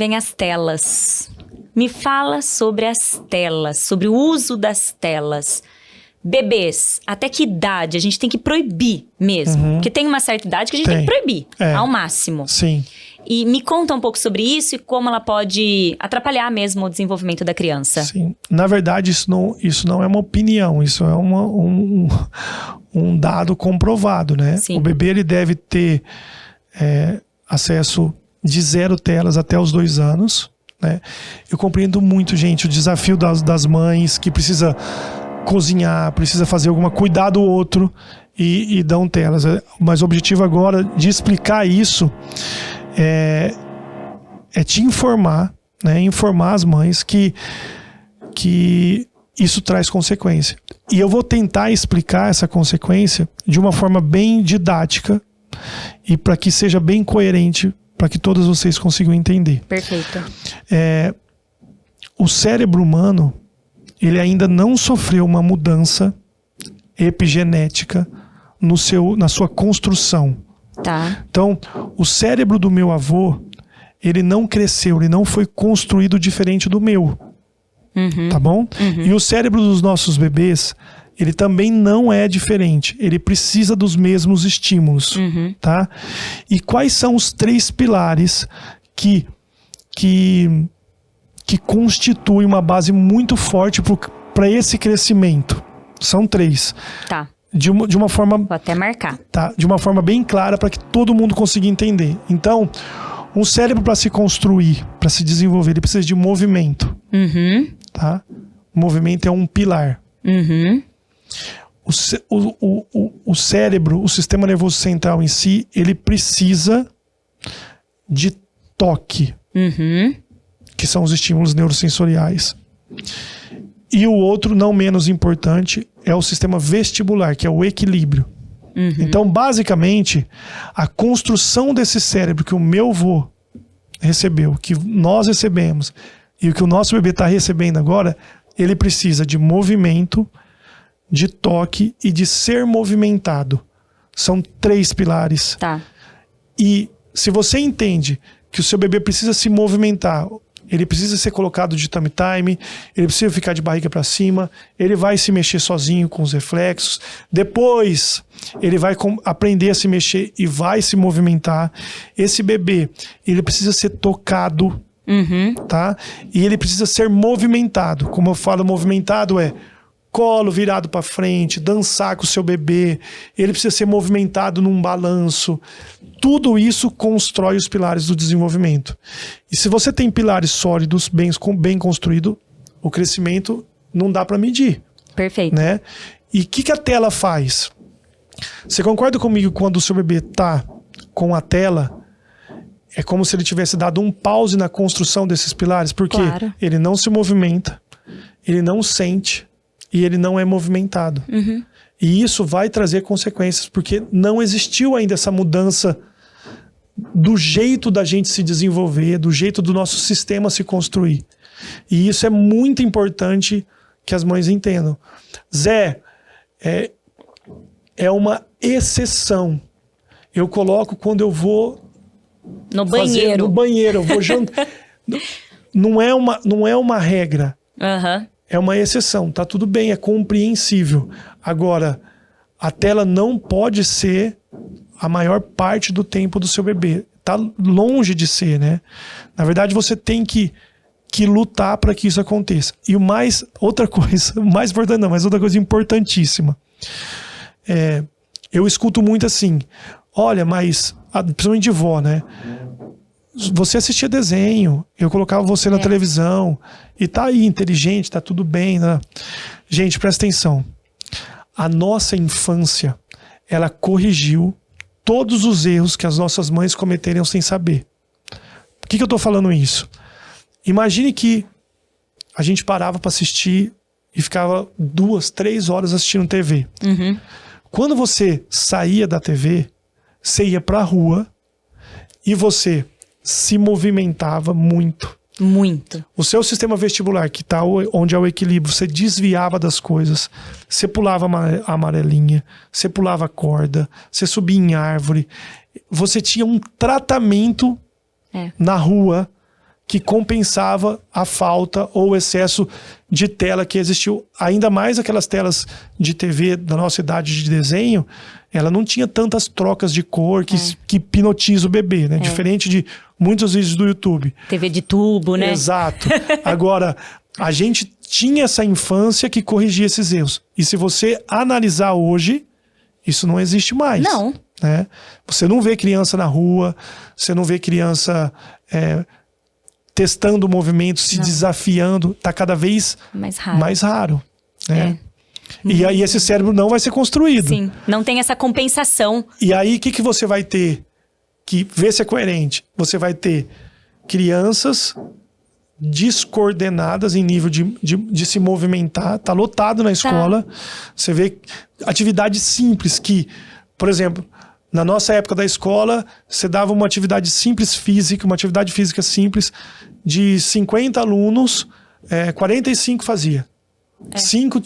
vem as telas. Me fala sobre as telas, sobre o uso das telas. Bebês, até que idade a gente tem que proibir mesmo? Porque tem uma certa idade que a gente tem que proibir, ao máximo. Sim. E me conta um pouco sobre isso e como ela pode atrapalhar mesmo o desenvolvimento da criança. Sim. Na verdade, isso não é uma opinião, isso é um dado comprovado, né? Sim. O bebê ele deve ter acesso de 0 telas até os 2 anos, né? Eu compreendo muito, gente, o desafio das mães que precisa cozinhar, precisa fazer cuidar do outro e dão telas. Mas o objetivo agora de explicar isso é te informar, né? Informar as mães que isso traz consequência. E eu vou tentar explicar essa consequência de uma forma bem didática e para que seja bem coerente, para que todos vocês consigam entender. Perfeito. O cérebro humano, ele ainda não sofreu uma mudança epigenética na sua construção. Tá. Então, o cérebro do meu avô, ele não cresceu, ele não foi construído diferente do meu. Tá bom? E o cérebro dos nossos bebês, ele também não é diferente. Ele precisa dos mesmos estímulos. Tá? E quais são os 3 pilares que constituem uma base muito forte para esse crescimento? São 3. Tá. De uma forma... Vou até marcar. Tá? De uma forma bem clara para que todo mundo consiga entender. Então, um cérebro para se construir, para se desenvolver, ele precisa de movimento. Tá? O movimento é um pilar. O cérebro, o sistema nervoso central em si, ele precisa de toque, que são os estímulos neurosensoriais. E o outro, não menos importante, é o sistema vestibular, que é o equilíbrio. Então, basicamente, a construção desse cérebro que o meu avô recebeu, que nós recebemos, e o que o nosso bebê está recebendo agora, ele precisa de movimento, de toque e de ser movimentado. São 3 pilares. Tá. E se você entende que o seu bebê precisa se movimentar, ele precisa ser colocado de tummy time, ele precisa ficar de barriga para cima, ele vai se mexer sozinho com os reflexos, depois ele vai aprender a se mexer e vai se movimentar. Esse bebê, ele precisa ser tocado, tá? E ele precisa ser movimentado. Como eu falo, movimentado é colo virado para frente, dançar com o seu bebê, ele precisa ser movimentado num balanço. Tudo isso constrói os pilares do desenvolvimento. E se você tem pilares sólidos, bem construído, o crescimento não dá para medir. Perfeito. Né? E o que a tela faz? Você concorda comigo que quando o seu bebê tá com a tela, é como se ele tivesse dado um pause na construção desses pilares? Porque ele não se movimenta, ele não sente e ele não é movimentado. E isso vai trazer consequências, porque não existiu ainda essa mudança do jeito da gente se desenvolver, do jeito do nosso sistema se construir. E isso é muito importante que as mães entendam. Zé, é uma exceção. Eu coloco quando eu vou no banheiro. No banheiro, eu vou jantar. Não é uma regra. É uma exceção, tá tudo bem, é compreensível. Agora, a tela não pode ser a maior parte do tempo do seu bebê. Tá longe de ser, né? Na verdade, você tem que lutar para que isso aconteça. E outra coisa, mais importante não, mas outra coisa importantíssima. Eu escuto muito assim, olha, mas, principalmente de vó, né? Você assistia desenho, eu colocava você na televisão, e tá aí, inteligente, tá tudo bem, né? Gente, presta atenção. A nossa infância, ela corrigiu todos os erros que as nossas mães cometeriam sem saber. Por que eu tô falando isso? Imagine que a gente parava para assistir e ficava 2, 3 horas assistindo TV. Quando você saía da TV, você ia pra rua e você se movimentava muito. Muito. O seu sistema vestibular, que tá onde é o equilíbrio, você desviava das coisas, você pulava a amarelinha, você pulava a corda, você subia em árvore, você tinha um tratamento na rua que compensava a falta ou o excesso de tela que existiu. Ainda mais aquelas telas de TV da nossa idade de desenho, ela não tinha tantas trocas de cor que hipnotiza o bebê, né? Diferente de muitos vídeos do YouTube. TV de tubo, né? Exato. Agora, a gente tinha essa infância que corrigia esses erros. E se você analisar hoje, isso não existe mais. Não. Né? Você não vê criança na rua, você não vê criança testando o movimento, se desafiando. Está cada vez mais raro. Né? E aí esse cérebro não vai ser construído. Sim, não tem essa compensação. E aí o que você vai ter? Que vê se é coerente. Você vai ter crianças descoordenadas em nível de se movimentar. Tá lotado na escola. Você vê atividades simples que, por exemplo, na nossa época da escola, você dava uma atividade simples física, uma atividade física simples, de 50 alunos, 45 fazia. 5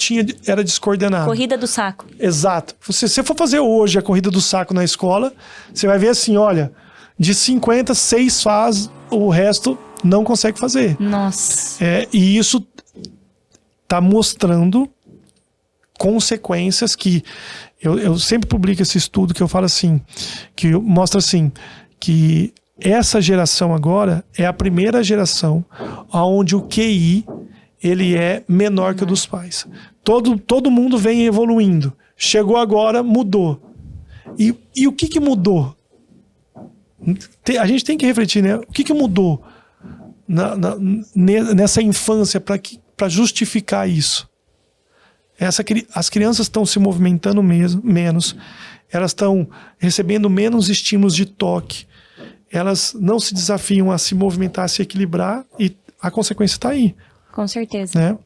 era descoordenado. Corrida do saco. Exato. Se você for fazer hoje a corrida do saco na escola, você vai ver assim, olha, de 50, 6 faz, o resto não consegue fazer. Nossa. E isso tá mostrando consequências que... Eu sempre publico esse estudo que eu falo assim, que mostra assim, que essa geração agora é a primeira geração onde o QI ele é menor que o dos pais. Todo mundo vem evoluindo. Chegou agora, mudou. E o que mudou? A gente tem que refletir, né? O que mudou nessa infância para justificar isso? As crianças estão se movimentando menos, elas estão recebendo menos estímulos de toque, elas não se desafiam a se movimentar, a se equilibrar, e a consequência está aí. Com certeza. Né?